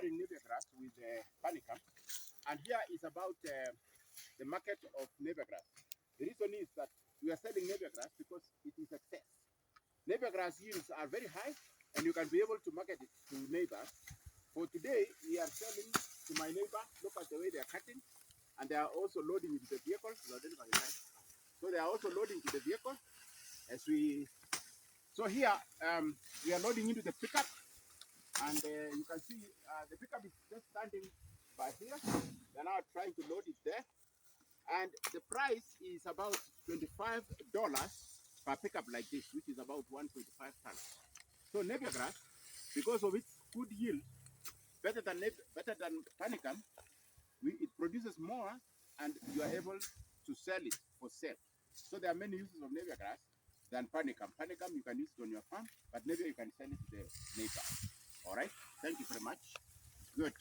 comparing Napier grass with panicum, and here is about the market of Napier grass. The reason is that we are selling Napier grass because it is excess. Napier grass yields are very high, and you can be able to market it to neighbors. For today, we are selling to my neighbor. Look at the way they are cutting, and they are also loading into the vehicle. So they are also loading to the vehicle as we. So here we are loading into the pickup, and you can see the pickup is just standing by here. They are now trying to load it there, and the price is about $25 per pickup like this, which is about 125 tons. So Napier grass, because of its good yield, better than panicum, it produces more, and you are able to sell it for sale. So there are many uses of Napier grass than panicum. Panicum you can use it on your farm, but Napier you can sell it to the neighbor. All right. Thank you very much. Good.